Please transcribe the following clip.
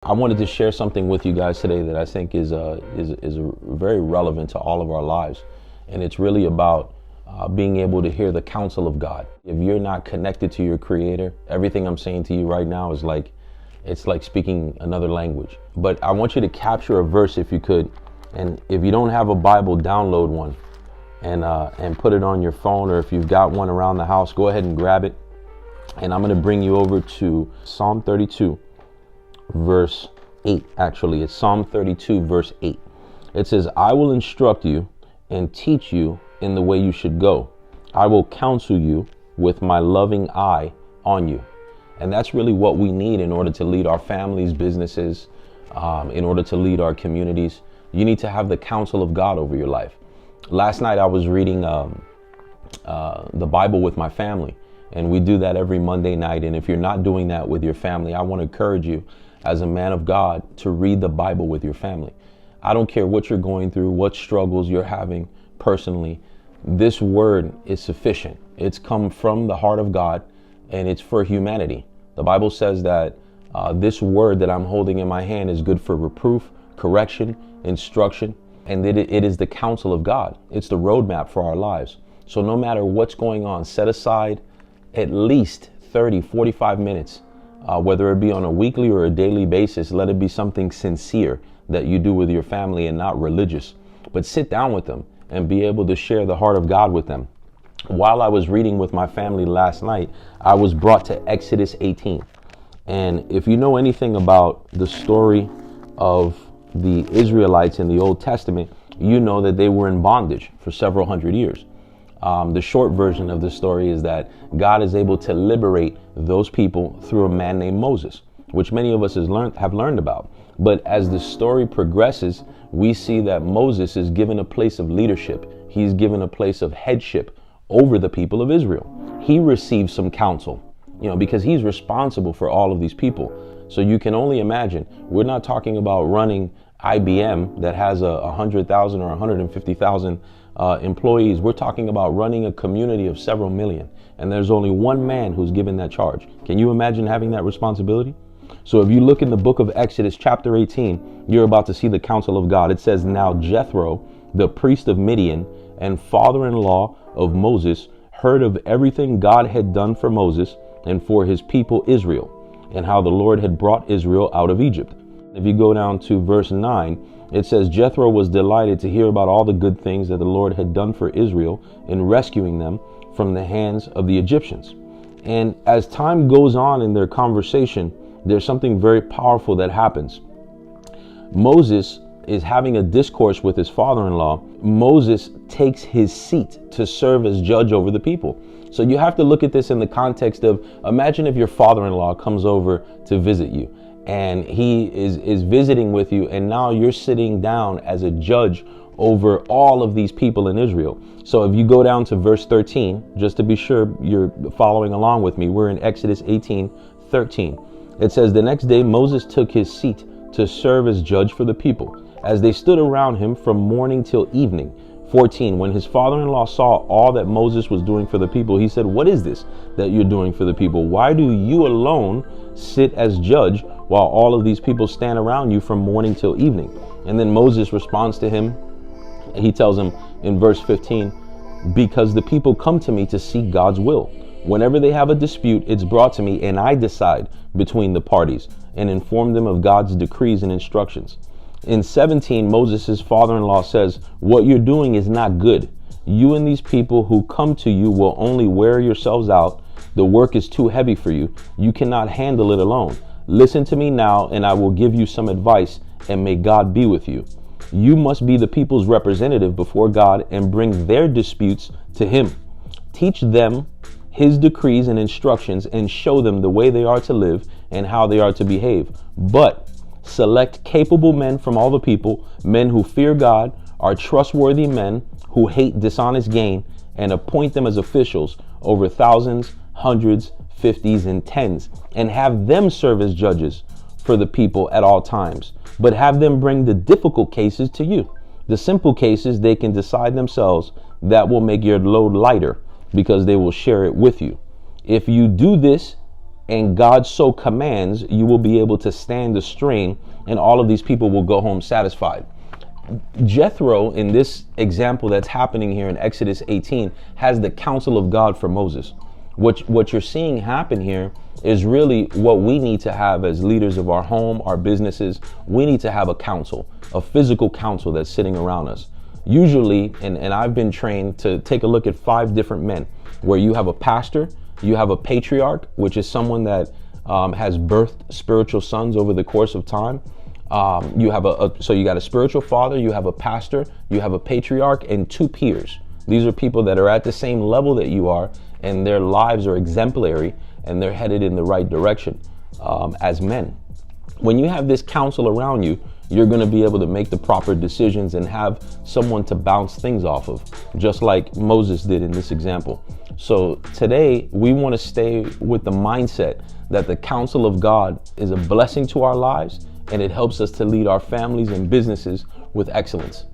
I wanted to share something with you guys today that I think is very relevant to all of our lives, and it's really about being able to hear the counsel of God. If you're not connected to your Creator, everything I'm saying to you right now is it's like speaking another language. But I want you to capture a verse if you could, and if you don't have a Bible, download one and put it on your phone, or if you've got one around the house, go ahead and grab it. And I'm going to bring you over to Psalm 32. Verse 8, actually. It's Psalm 32, verse 8. It says, I will instruct you and teach you in the way you should go. I will counsel you with my loving eye on you. And that's really what we need in order to lead our families, businesses, in order to lead our communities. You need to have the counsel of God over your life. Last night I was reading the Bible with my family, and we do that every Monday night. And if you're not doing that with your family, I want to encourage you as a man of God to read the Bible with your family. I don't care what you're going through, what struggles you're having personally. This word is sufficient. It's come from the heart of God, and it's for humanity. The Bible says that this word that I'm holding in my hand is good for reproof, correction, instruction, and that it is the counsel of God. It's the roadmap for our lives. So no matter what's going on, set aside at least 30, 45 minutes. Whether it be on a weekly or a daily basis, let it be something sincere that you do with your family and not religious. But sit down with them and be able to share the heart of God with them. While I was reading with my family last night, I was brought to Exodus 18. And if you know anything about the story of the Israelites in the Old Testament, you know that they were in bondage for several hundred years. The short version of the story is that God is able to liberate those people through a man named Moses, which many of us have learned about. But as the story progresses, we see that Moses is given a place of leadership. He's given a place of headship over the people of Israel. He receives some counsel, because he's responsible for all of these people. So you can only imagine, we're not talking about running IBM that has 100,000 or 150,000 employees. We're talking about running a community of several million, and there's only one man who's given that charge. Can you imagine having that responsibility? So if you look in the book of Exodus chapter 18, you're about to see the counsel of God. It says, now Jethro, the priest of Midian and father-in-law of Moses, heard of everything God had done for Moses and for his people Israel, and how the Lord had brought Israel out of Egypt. If you go down to verse 9, it says, Jethro was delighted to hear about all the good things that the Lord had done for Israel in rescuing them from the hands of the Egyptians. And as time goes on in their conversation, there's something very powerful that happens. Moses is having a discourse with his father-in-law. Moses takes his seat to serve as judge over the people. So you have to look at this in the context of, imagine if your father-in-law comes over to visit you, and he is visiting with you, and now you're sitting down as a judge over all of these people in Israel. So if you go down to verse 13, just to be sure you're following along with me, we're in Exodus 18:13. It says, the next day Moses took his seat to serve as judge for the people, as they stood around him from morning till evening. 14, when his father-in-law saw all that Moses was doing for the people, he said, what is this that you're doing for the people? Why do you alone sit as judge while all of these people stand around you from morning till evening? And then Moses responds to him. He tells him in verse 15, because the people come to me to seek God's will. Whenever they have a dispute, it's brought to me, and I decide between the parties and inform them of God's decrees and instructions. In 17, Moses' father-in-law says, what you're doing is not good. You and these people who come to you will only wear yourselves out. The work is too heavy for you. You cannot handle it alone. Listen to me now, and I will give you some advice, and may God be with you. You must be the people's representative before God and bring their disputes to him. Teach them his decrees and instructions and show them the way they are to live and how they are to behave. But select capable men from all the people, men who fear God, are trustworthy men who hate dishonest gain, and appoint them as officials over thousands, hundreds, fifties, and tens, and have them serve as judges for the people at all times. But have them bring the difficult cases to you. The simple cases they can decide themselves. That will make your load lighter, because they will share it with you. If you do this and God so commands, you will be able to stand the strain, and all of these people will go home satisfied. Jethro, in this example that's happening here in Exodus 18, has the counsel of God for Moses. What you're seeing happen here is really what we need to have as leaders of our home, our businesses. We need to have a counsel, a physical counsel that's sitting around us. Usually, and I've been trained to take a look at 5 different men, where you have a pastor, you have a patriarch, which is someone that has birthed spiritual sons over the course of time. You have so you got a spiritual father, you have a pastor, you have a patriarch, and 2 peers. These are people that are at the same level that you are, and their lives are exemplary, and they're headed in the right direction as men. When you have this counsel around you, you're going to be able to make the proper decisions and have someone to bounce things off of, just like Moses did in this example. So today, we want to stay with the mindset that the counsel of God is a blessing to our lives, and it helps us to lead our families and businesses with excellence.